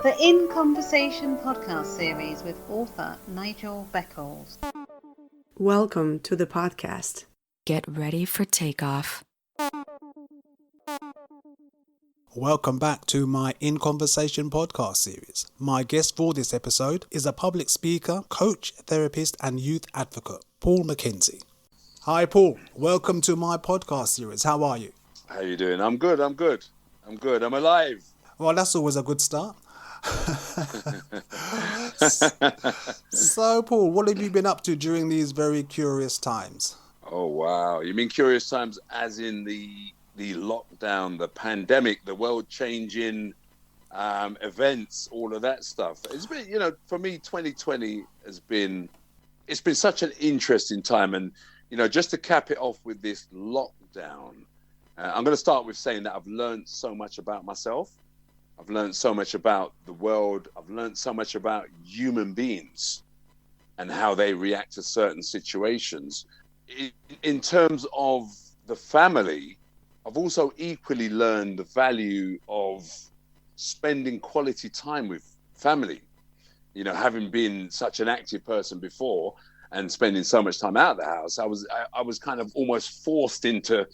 The In Conversation podcast series with author Nigel Beckles. Welcome to the podcast. Get ready for takeoff. Welcome back to my In Conversation podcast series. My guest for this episode is a public speaker, coach, therapist, and youth advocate, Paul McKenzie. Hi, Paul. Welcome to my podcast series. How are you? How you doing? I'm good. I'm alive. Well, that's always a good start. So, Paul, what have you been up to during these very curious times? Oh, wow. You mean curious times as in the lockdown, the pandemic, the world-changing events, all of that stuff? It's been, for me, 2020 it's been such an interesting time. And, just to cap it off with this lockdown, I'm going to start with saying that I've learned so much about myself. I've learned so much about the world. I've learned so much about human beings and how they react to certain situations. In terms of the family, I've also equally learned the value of spending quality time with family. Having been such an active person before and spending so much time out of the house, I was kind of almost forced into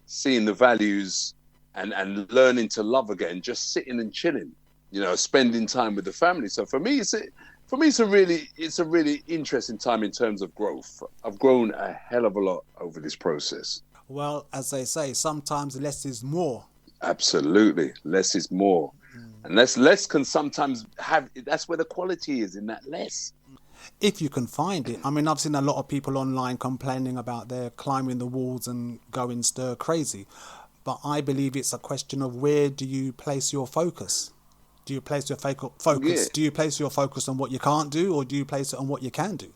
seeing the values and learning to love again, just sitting and chilling, spending time with the family. So for me, it's a really interesting time in terms of growth. I've grown a hell of a lot over this process. Well, as they say, sometimes less is more. Absolutely. Less is more. And less can sometimes that's where the quality is, in that less. If you can find it. I mean, I've seen a lot of people online complaining about their climbing the walls and going stir crazy. But I believe it's a question of where do you place your focus? Do you place your focus? Yeah. Do you place your focus on what you can't do, or do you place it on what you can do?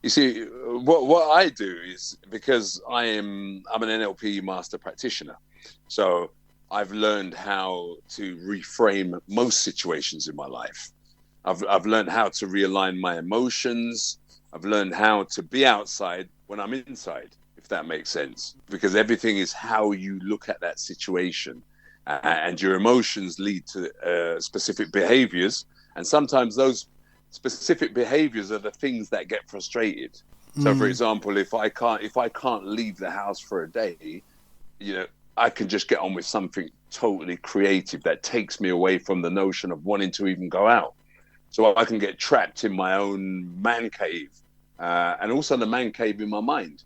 You see, what I do is, because I'm an NLP master practitioner, so I've learned how to reframe most situations in my life. I've learned how to realign my emotions. I've learned how to be outside when I'm inside, if that makes sense, because everything is how you look at that situation, and your emotions lead to specific behaviors, and sometimes those specific behaviors are the things that get frustrated. So for example, if I can't leave the house for a day, I can just get on with something totally creative that takes me away from the notion of wanting to even go out. So I can get trapped in my own man cave, and also the man cave in my mind.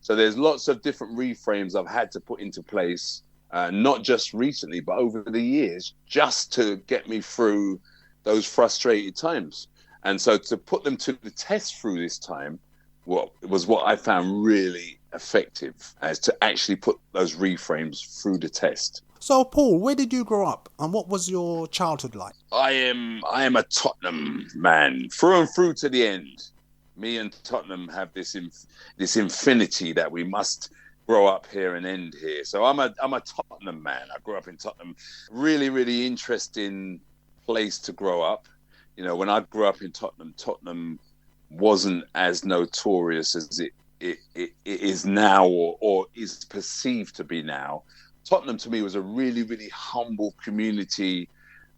So there's lots of different reframes I've had to put into place, not just recently, but over the years, just to get me through those frustrated times. And so to put them to the test through this time, what I found really effective, as to actually put those reframes through the test. So, Paul, where did you grow up, and what was your childhood like? I am a Tottenham man, through and through to the end. Me and Tottenham have this infinity that we must grow up here and end here. So I'm a Tottenham man. I grew up in Tottenham. Really, really interesting place to grow up. When I grew up in Tottenham wasn't as notorious as it is now, or is perceived to be now. Tottenham to me was a really, really humble community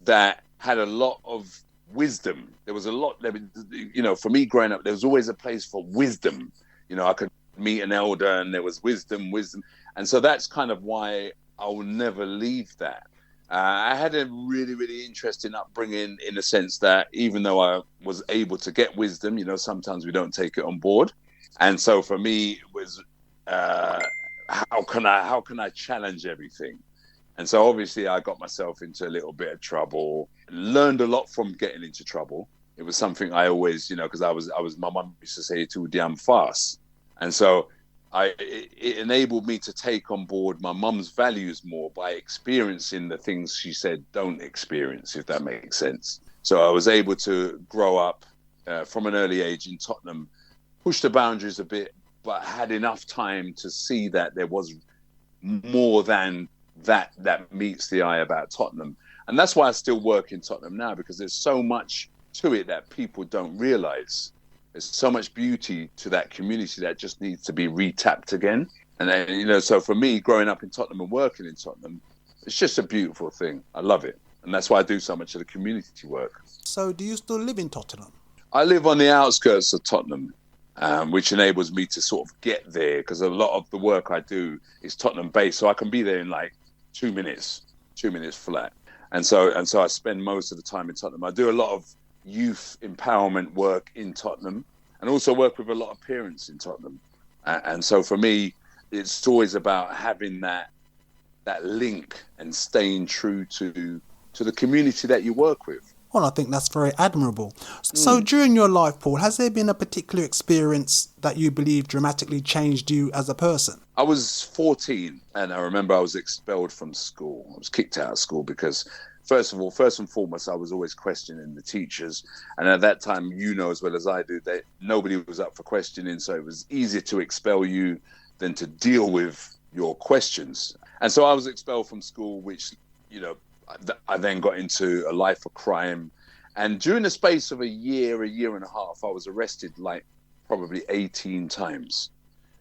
that had a lot of wisdom. There was a lot, for me growing up, there was always a place for wisdom. I could meet an elder and there was wisdom. And so that's kind of why I will never leave that. I had a really, really interesting upbringing, in the sense that even though I was able to get wisdom, sometimes we don't take it on board. And so for me, it was, how can I challenge everything? And so obviously I got myself into a little bit of trouble, learned a lot from getting into trouble. It was something I always, because I was, my mum used to say, too damn fast. And so it enabled me to take on board my mum's values more by experiencing the things she said don't experience, if that makes sense. So I was able to grow up from an early age in Tottenham, push the boundaries a bit, but had enough time to see that there was more than that meets the eye about Tottenham. And that's why I still work in Tottenham now, because there's so much to it that people don't realize. There's so much beauty to that community that just needs to be retapped again. And then, so for me, growing up in Tottenham and working in Tottenham, it's just a beautiful thing. I love it. And that's why I do so much of the community work. So do you still live in Tottenham? I live on the outskirts of Tottenham, which enables me to sort of get there, because a lot of the work I do is Tottenham based. So I can be there in like 2 minutes flat. And so I spend most of the time in Tottenham. I do a lot of youth empowerment work in Tottenham, and also work with a lot of parents in Tottenham. And so for me, it's always about having that link and staying true to the community that you work with. Well, I think that's very admirable. So during your life, Paul, has there been a particular experience that you believe dramatically changed you as a person? I was 14, and I remember I was expelled from school. I was kicked out of school because, first and foremost, I was always questioning the teachers. And at that time, you know as well as I do, that nobody was up for questioning. So it was easier to expel you than to deal with your questions. And so I was expelled from school, which, you know, I then got into a life of crime. And during the space of a year and a half, I was arrested like probably 18 times.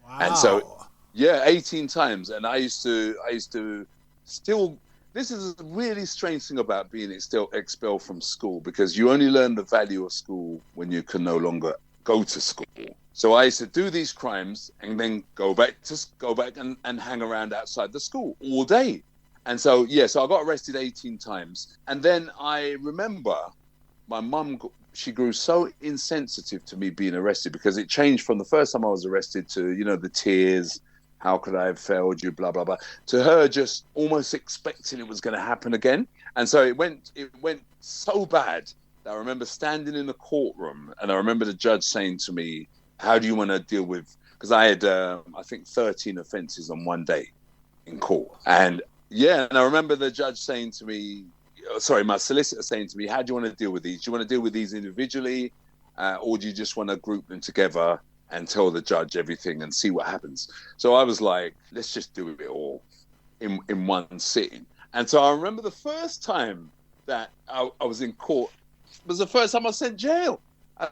Wow. And so, 18 times. And I used to still, this is a really strange thing about being still expelled from school, because you only learn the value of school when you can no longer go to school. So I used to do these crimes and then go back and hang around outside the school all day. And so, so I got arrested 18 times. And then I remember my mum, she grew so insensitive to me being arrested, because it changed from the first time I was arrested to, you know, the tears, how could I have failed you, blah, blah, blah, to her just almost expecting it was going to happen again. And so it went so bad that I remember standing in the courtroom, and I remember the judge saying to me, how do you want to deal with, because I had, I think, 13 offences on one day in court. And I remember the judge saying to me, my solicitor saying to me, how do you want to deal with these? Do you want to deal with these individually, or do you just want to group them together and tell the judge everything and see what happens? So I was like, let's just do it all in one sitting. And so I remember the first time that I was in court was the first time I was sent jail.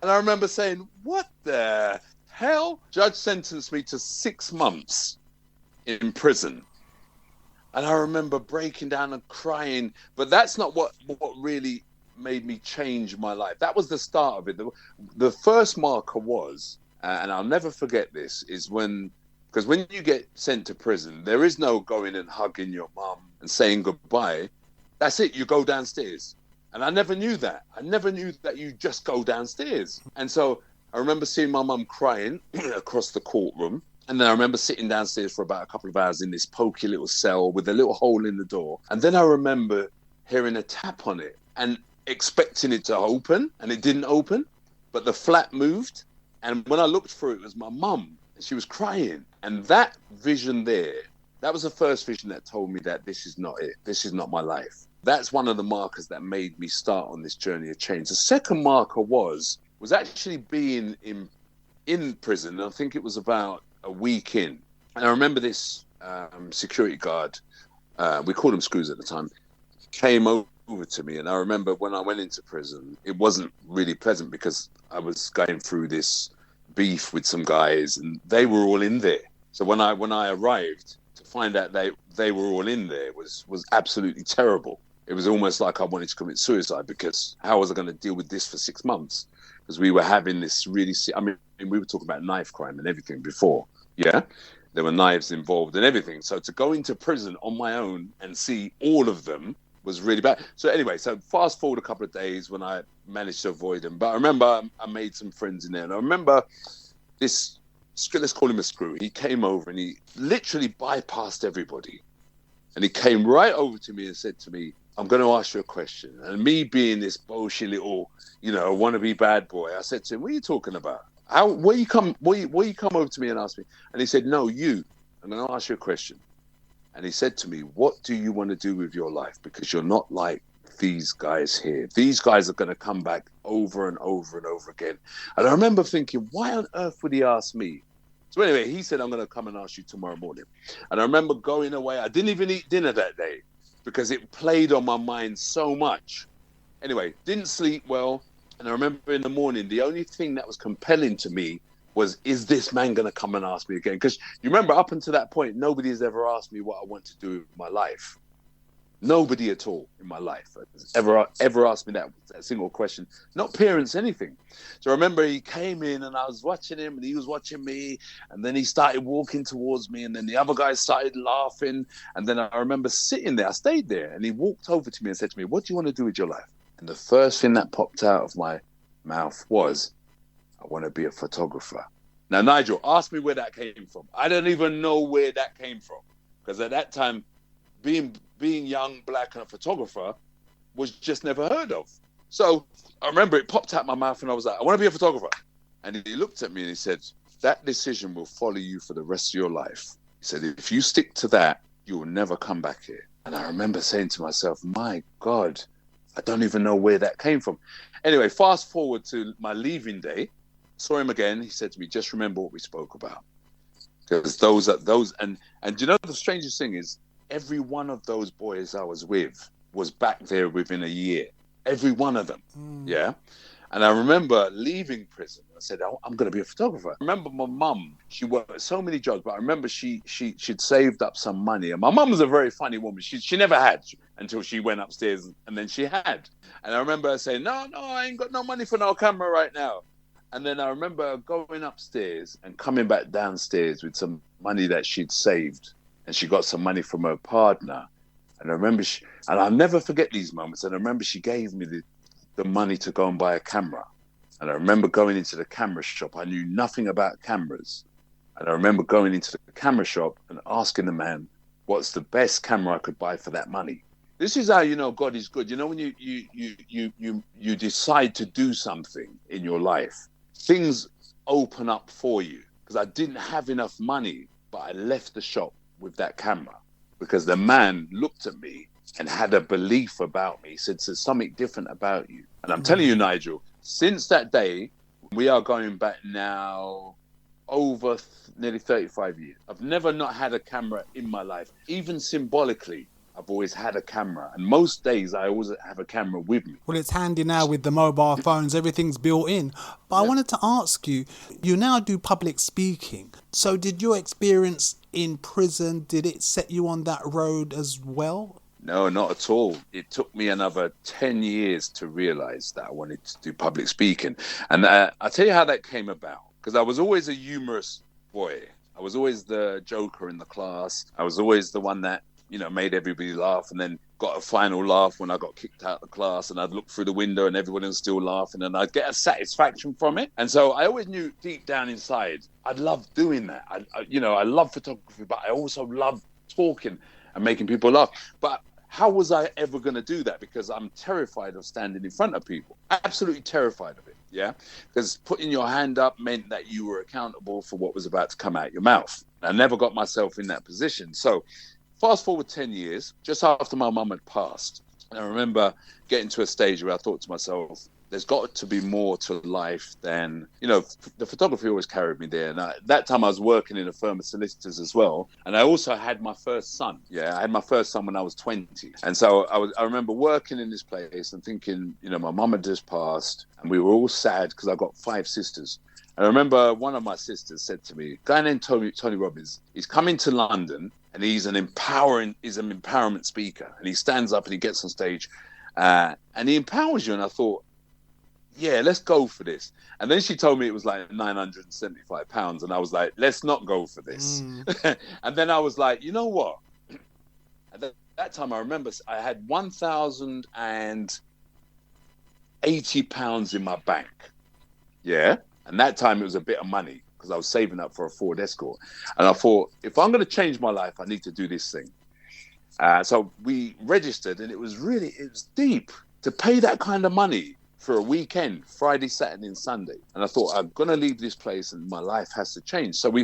And I remember saying, what the hell? Judge sentenced me to 6 months in prison. And I remember breaking down and crying. But that's not what really made me change my life. That was the start of it. The first marker was, and I'll never forget this, is because when you get sent to prison, there is no going and hugging your mum and saying goodbye. That's it. You go downstairs. And I never knew that. I never knew that you just go downstairs. And so I remember seeing my mum crying across the courtroom. And then I remember sitting downstairs for about a couple of hours in this pokey little cell with a little hole in the door. And then I remember hearing a tap on it and expecting it to open, and it didn't open, but the flap moved. And when I looked through, it was my mum, and she was crying. And that vision there, that was the first vision that told me that this is not it. This is not my life. That's one of the markers that made me start on this journey of change. The second marker was actually being in prison. I think it was about a week in. And I remember this security guard, we called him Screws at the time, came over to me. And I remember when I went into prison, it wasn't really pleasant, because I was going through this beef with some guys, and they were all in there. So when I arrived, to find out they were all in there was absolutely terrible. It was almost like I wanted to commit suicide, because how was I going to deal with this for 6 months? Because we were having this really, we were talking about knife crime and everything before. Yeah, there were knives involved and everything. So to go into prison on my own and see all of them was really bad. So anyway, so fast forward a couple of days when I managed to avoid them. But I remember I made some friends in there. And I remember this, let's call him a Screw. He came over and he literally bypassed everybody. And he came right over to me and said to me, I'm going to ask you a question. And me being this bullshit little, wannabe bad boy, I said to him, what are you talking about? Will you come over to me and ask me? And he said, no, I'm going to ask you a question. And he said to me, what do you want to do with your life? Because you're not like these guys here. These guys are going to come back over and over and over again. And I remember thinking, why on earth would he ask me? So anyway, he said, I'm going to come and ask you tomorrow morning. And I remember going away. I didn't even eat dinner that day, because it played on my mind so much. Anyway, didn't sleep well. And I remember in the morning, the only thing that was compelling to me was, is this man going to come and ask me again? Because you remember, up until that point, nobody has ever asked me what I want to do with my life. Nobody at all in my life has ever asked me that single question. Not parents, anything. So I remember he came in and I was watching him and he was watching me. And then he started walking towards me. And then the other guys started laughing. And then I remember sitting there. I stayed there. And he walked over to me and said to me, "What do you want to do with your life?" And the first thing that popped out of my mouth was, "I want to be a photographer." Now, Nigel, ask me where that came from. I don't even know where that came from. Because at that time, being young, black, and a photographer was just never heard of. So I remember it popped out my mouth and I was like, "I want to be a photographer." And he looked at me and he said, "That decision will follow you for the rest of your life." He said, "If you stick to that, you will never come back here." And I remember saying to myself, my God, I don't even know where that came from. Anyway, fast forward to my leaving day, saw him again. He said to me, "Just remember what we spoke about." Because and you know, the strangest thing is, every one of those boys I was with was back there within a year. Every one of them. Yeah. And I remember leaving prison. I said, I'm going to be a photographer. I remember my mum, she worked so many jobs, but I remember she'd saved up some money. And my mum was a very funny woman. She never had until she went upstairs and then she had. And I remember her saying, no, I ain't got no money for no camera right now. And then I remember going upstairs and coming back downstairs with some money that she'd saved. And she got some money from her partner. And I remember and I'll never forget these moments. And I remember she gave me the money to go and buy a camera. And I remember going into the camera shop. I knew nothing about cameras. And I remember going into the camera shop and asking the man, what's the best camera I could buy for that money? This is how you know God is good. You know, when you decide to do something in your life, things open up for you. Because I didn't have enough money, but I left the shop with that camera because the man looked at me and had a belief about me. He said, "There's something different about you." And I'm telling you, Nigel, since that day, we are going back now over nearly 35 years. I've never not had a camera in my life. Even symbolically, I've always had a camera. And most days I always have a camera with me. Well, it's handy now with the mobile phones. Everything's built in. But I wanted to ask you, you now do public speaking. So did your experience in prison, did it set you on that road as well? No, not at all. It took me another 10 years to realize that I wanted to do public speaking. And I'll tell you how that came about. Because I was always a humorous boy. I was always the joker in the class. I was always the one that, you know, made everybody laugh and then got a final laugh when I got kicked out of the class, and I'd look through the window and everyone was still laughing and I'd get a satisfaction from it. And so I always knew deep down inside, I'd love doing that. I love photography, but I also love talking and making people laugh. But how was I ever going to do that? Because I'm terrified of standing in front of people. Absolutely terrified of it. Yeah. Because putting your hand up meant that you were accountable for what was about to come out your mouth. I never got myself in that position. So fast forward 10 years, just after my mum had passed, and I remember getting to a stage where I thought to myself, there's got to be more to life than, you know, the photography always carried me there. And at that time I was working in a firm of solicitors as well. And I also had my first son. Yeah, I had my first son when I was 20. And so I remember working in this place and thinking, you know, my mum had just passed and we were all sad because I got 5 sisters. And I remember one of my sisters said to me, a guy named Tony Robbins, he's coming to London and he's an empowerment speaker. And he stands up and he gets on stage and he empowers you. And I thought, yeah, let's go for this. And then she told me it was like £975. And I was like, let's not go for this. And then I was like, you know what? At that time, I remember I had £1,080 in my bank. Yeah. And that time it was a bit of money because I was saving up for a Ford Escort. And I thought, if I'm going to change my life, I need to do this thing. So we registered and it was deep to pay that kind of money for a weekend, Friday, Saturday and Sunday. And I thought, I'm going to leave this place and my life has to change. So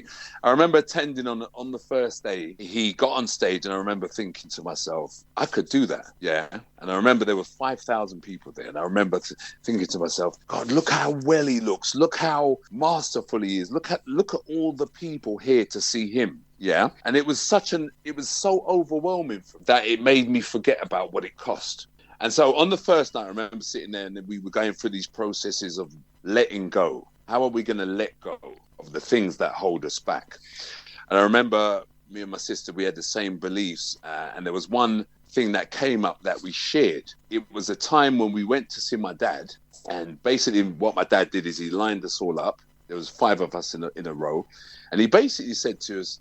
I remember attending on the first day, he got on stage and I remember thinking to myself, I could do that. Yeah. And I remember there were 5,000 people there. And I remember thinking to myself, God, look how well he looks. Look how masterful he is. Look at all the people here to see him. Yeah. And it was so overwhelming that it made me forget about what it cost. And so on the first night, I remember sitting there and we were going through these processes of letting go. How are we going to let go of the things that hold us back? And I remember me and my sister, we had the same beliefs. And there was one thing that came up that we shared. It was a time when we went to see my dad, and basically what my dad did is he lined us all up. There was 5 of us in a row, and he basically said to us,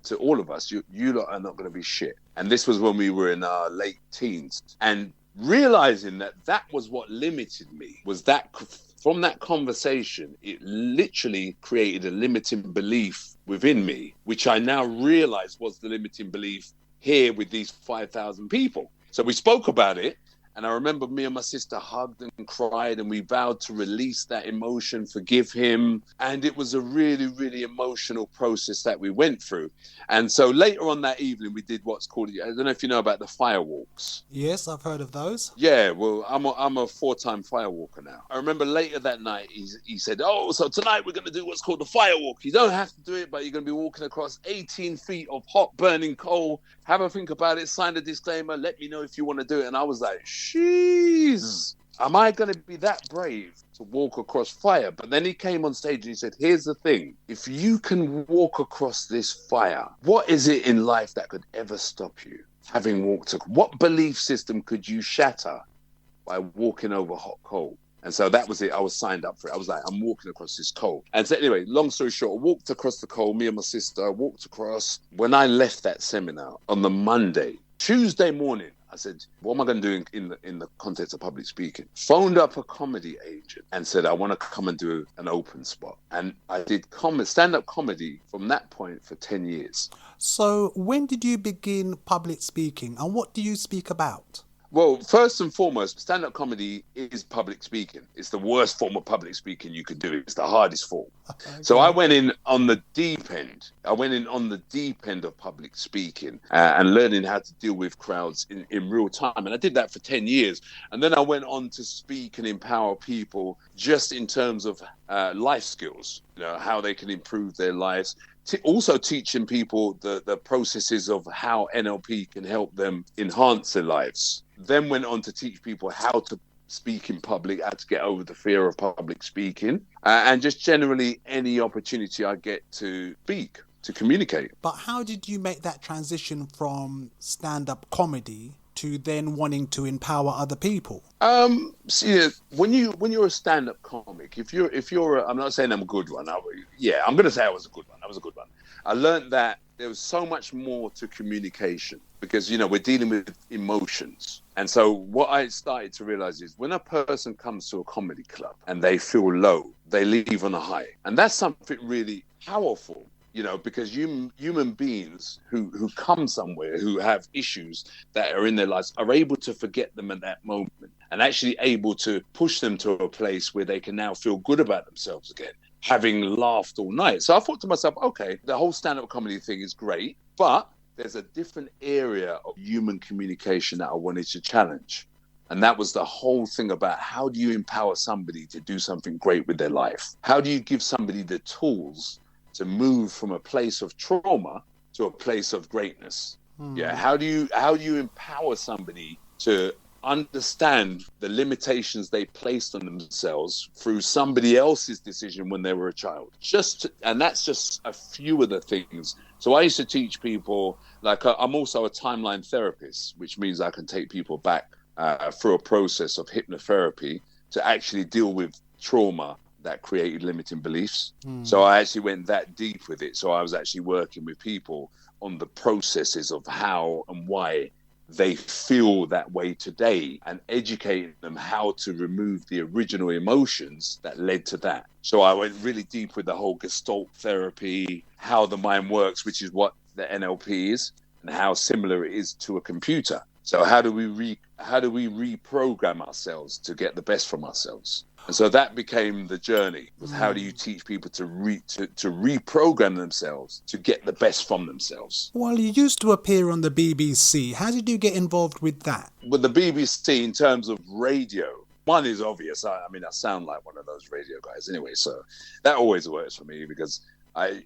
to all of us, you lot are not going to be shit. And this was when we were in our late teens, and realizing that was what limited me, was that from that conversation, it literally created a limiting belief within me, which I now realize was the limiting belief here with these 5,000 people. So we spoke about it. And I remember me and my sister hugged and cried, and we vowed to release that emotion, forgive him. And it was a really, really emotional process that we went through. And so later on that evening, we did what's called, I don't know if you know about the firewalks. Yes, I've heard of those. Yeah, well, I'm a 4-time firewalker now. I remember later that night, he said, oh, so tonight we're going to do what's called the firewalk. You don't have to do it, but you're going to be walking across 18 feet of hot burning coal. Have a think about it, sign a disclaimer, let me know if you want to do it. And I was like, jeez, am I going to be that brave to walk across fire? But then he came on stage and he said, here's the thing. If you can walk across this fire, what is it in life that could ever stop you? Having walked, what belief system could you shatter by walking over hot coal? And so that was it. I was signed up for it. I was like, I'm walking across this coal. And so anyway, long story short, I walked across the coal, me and my sister walked across. When I left that seminar on the Monday, Tuesday morning, I said, what am I going to do in the context of public speaking? Phoned up a comedy agent and said, I want to come and do an open spot. And I did stand-up comedy from that point for 10 years. So when did you begin public speaking, and what do you speak about? Well, first and foremost, stand-up comedy is public speaking. It's the worst form of public speaking you could do. It's the hardest form. Okay. So I went in on the deep end. I went in on the deep end of public speaking and learning how to deal with crowds in real time. And I did that for 10 years. And then I went on to speak and empower people just in terms of life skills, how they can improve their lives. Also teaching people the processes of how NLP can help them enhance their lives. Then went on to teach people how to speak in public, how to get over the fear of public speaking, and just generally any opportunity I get to speak, to communicate. But how did you make that transition from stand-up comedy to then wanting to empower other people? See, when you're a stand-up comic, if you're I'm not saying I'm a good one. I'm going to say I was a good one. I was a good one. I learned that there was so much more to communication because, we're dealing with emotions. And so what I started to realize is when a person comes to a comedy club and they feel low, they leave on a high. And that's something really powerful. Because human beings who come somewhere, who have issues that are in their lives, are able to forget them at that moment and actually able to push them to a place where they can now feel good about themselves again, having laughed all night. So I thought to myself, okay, the whole stand-up comedy thing is great, but there's a different area of human communication that I wanted to challenge. And that was the whole thing about how do you empower somebody to do something great with their life? How do you give somebody the tools to move from a place of trauma to a place of greatness? Yeah. How do you empower somebody to understand the limitations they placed on themselves through somebody else's decision when they were a child? And that's just a few of the things. So I used to teach people, I'm also a timeline therapist, which means I can take people back through a process of hypnotherapy to actually deal with trauma that created limiting beliefs. So I actually went that deep with it. So I was actually working with people on the processes of how and why they feel that way today and educating them how to remove the original emotions that led to that. So I went really deep with the whole Gestalt therapy, how the mind works, which is what the NLP is, and how similar it is to a computer. So how do we reprogram ourselves to get the best from ourselves? And so that became the journey, was how do you teach people to reprogram themselves to get the best from themselves? Well, you used to appear on the BBC. How did you get involved with that? With the BBC in terms of radio, one is obvious. I sound like one of those radio guys anyway. So that always works for me because I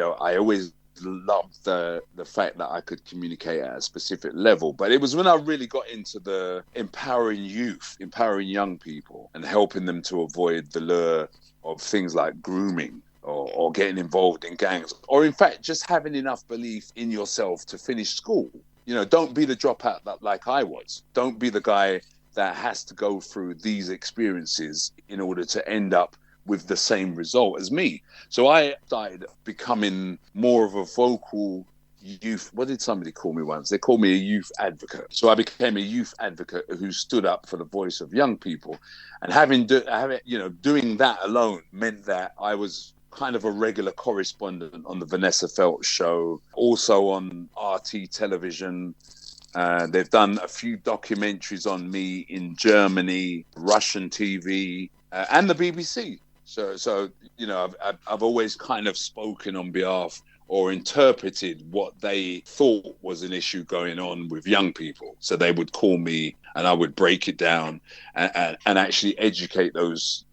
always loved the fact that I could communicate at a specific level. But it was when I really got into the empowering young people and helping them to avoid the lure of things like grooming or getting involved in gangs, or in fact just having enough belief in yourself to finish school. don't be the dropout that like I was. Don't be the guy that has to go through these experiences in order to end up with the same result as me. So I started becoming more of a vocal youth. What did somebody call me once? They called me a youth advocate. So I became a youth advocate who stood up for the voice of young people. And doing that alone meant that I was kind of a regular correspondent on the Vanessa Feltz show, also on RT television. They've done a few documentaries on me in Germany, Russian TV, and the BBC. So I've always kind of spoken on behalf or interpreted what they thought was an issue going on with young people. So they would call me and I would break it down and actually educate those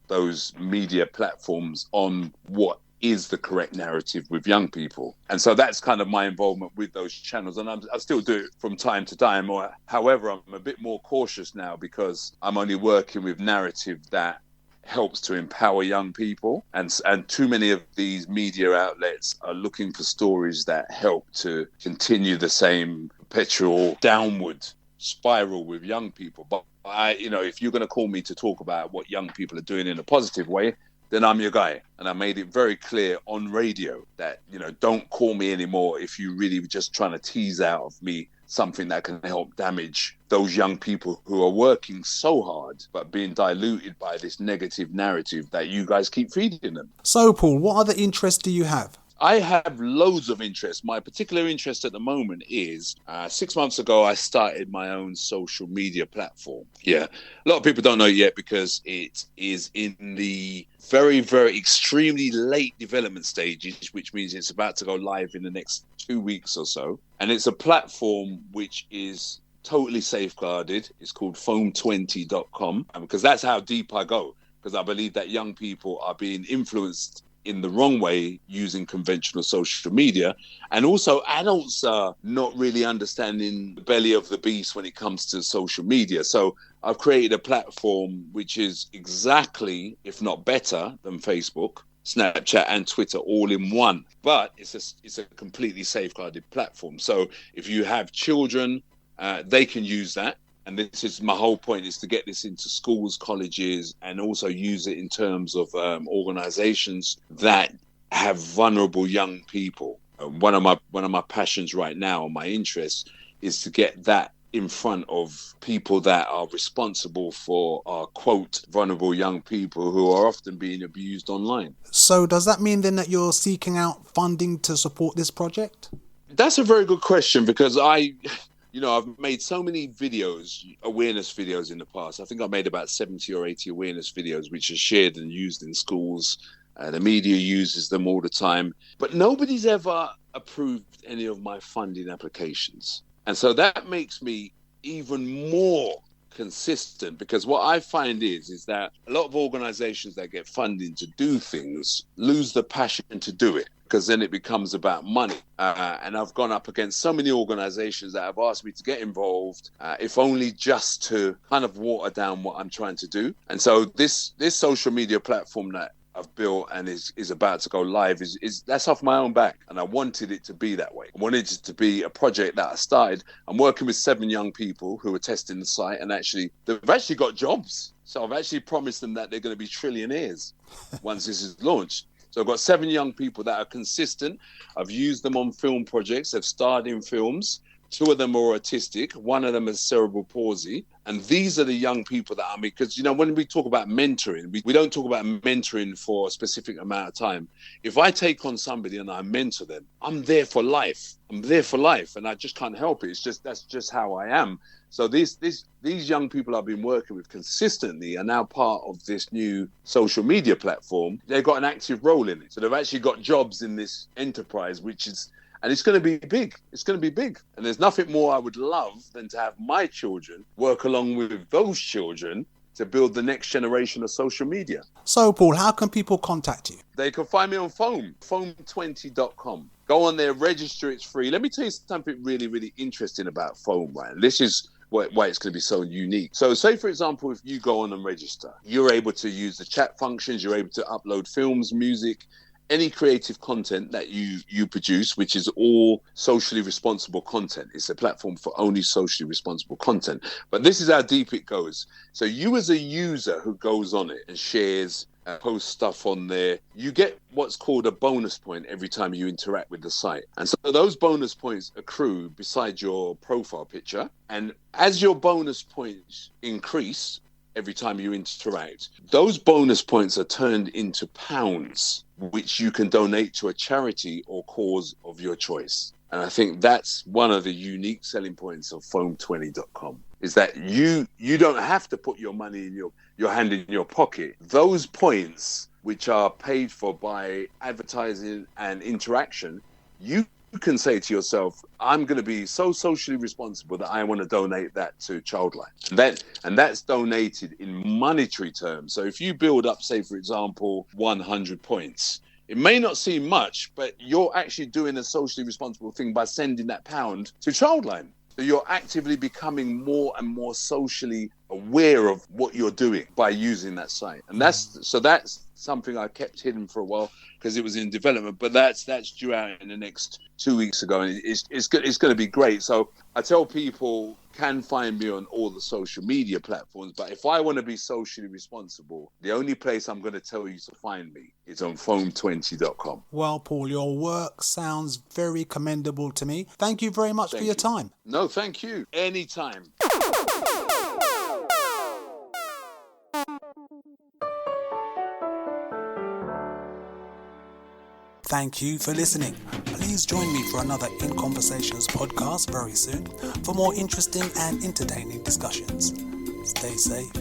media platforms on what is the correct narrative with young people. And so that's kind of my involvement with those channels. And I still do it from time to time. However, I'm a bit more cautious now because I'm only working with narrative that helps to empower young people. And too many of these media outlets are looking for stories that help to continue the same perpetual downward spiral with young people. But if you're going to call me to talk about what young people are doing in a positive way, then I'm your guy. And I made it very clear on radio that, don't call me anymore if you really were just trying to tease out of me something that can help damage those young people who are working so hard, but being diluted by this negative narrative that you guys keep feeding them. So, Paul, what other interests do you have? I have loads of interests. My particular interest at the moment is 6 months ago, I started my own social media platform. Yeah, a lot of people don't know it yet because it is in the very, very extremely late development stages, which means it's about to go live in the next 2 weeks or so. And it's a platform which is totally safeguarded. It's called foam20.com, because that's how deep I go, because I believe that young people are being influenced in the wrong way using conventional social media. And also adults are not really understanding the belly of the beast when it comes to social media. So I've created a platform which is exactly, if not better, than Facebook, Snapchat and Twitter all in one. But it's a completely safeguarded platform. So if you have children, they can use that. And this is my whole point, is to get this into schools, colleges, and also use it in terms of organizations that have vulnerable young people. One of my passions right now, my interest, is to get that in front of people that are responsible for our, quote, vulnerable young people who are often being abused online. So does that mean then that you're seeking out funding to support this project? That's a very good question, because I've made so many videos, awareness videos in the past. I think I made about 70 or 80 awareness videos, which are shared and used in schools. The media uses them all the time. But nobody's ever approved any of my funding applications. And so that makes me even more consistent, because what I find is that a lot of organizations that get funding to do things lose the passion to do it, because then it becomes about money. And I've gone up against so many organizations that have asked me to get involved, if only just to kind of water down what I'm trying to do. And so this social media platform that I've built and is about to go live is that's off my own back. And I wanted it to be that way. I wanted it to be a project that I started. I'm working with 7 young people who are testing the site, and they've actually got jobs. So I've actually promised them that they're going to be trillionaires once this is launched. So I've got 7 young people that are consistent. I've used them on film projects. They've starred in films. 2 of them are autistic. 1 of them has cerebral palsy. And these are the young people that because, when we talk about mentoring, we don't talk about mentoring for a specific amount of time. If I take on somebody and I mentor them, I'm there for life. And I just can't help it. That's just how I am. So these young people I've been working with consistently are now part of this new social media platform. They've got an active role in it. So they've actually got jobs in this enterprise, and it's going to be big. It's going to be big. And there's nothing more I would love than to have my children work along with those children to build the next generation of social media. So, Paul, how can people contact you? They can find me on foam20.com. Go on there, register, it's free. Let me tell you something really, really interesting about Foam, right? This is why it's going to be so unique. So say, for example, if you go on and register, you're able to use the chat functions, you're able to upload films, music, any creative content that you produce, which is all socially responsible content. It's a platform for only socially responsible content. But this is how deep it goes. So you as a user who goes on it and shares, post stuff on there, you get what's called a bonus point every time you interact with the site. And so those bonus points accrue beside your profile picture. And as your bonus points increase every time you interact, those bonus points are turned into pounds, which you can donate to a charity or cause of your choice. And I think that's one of the unique selling points of foam20.com, is that you don't have to put your money in your hand in your pocket. Those points, which are paid for by advertising and interaction, you can say to yourself, I'm going to be so socially responsible that I want to donate that to Childline. And that's donated in monetary terms. So if you build up, say, for example, 100 points, it may not seem much, but you're actually doing a socially responsible thing by sending that pound to Childline. So you're actively becoming more and more socially aware of what you're doing by using that site. And that's something I kept hidden for a while because it was in development, but that's due out in the next 2 weeks ago, and it's going to be great. So I tell people can find me on all the social media platforms, but if I want to be socially responsible, the only place I'm going to tell you to find me is on foam20.com. Well, Paul, your work sounds very commendable to me. Thank you very much for your time. No, thank you. Anytime. Thank you for listening. Please join me for another In Conversations podcast very soon for more interesting and entertaining discussions. Stay safe.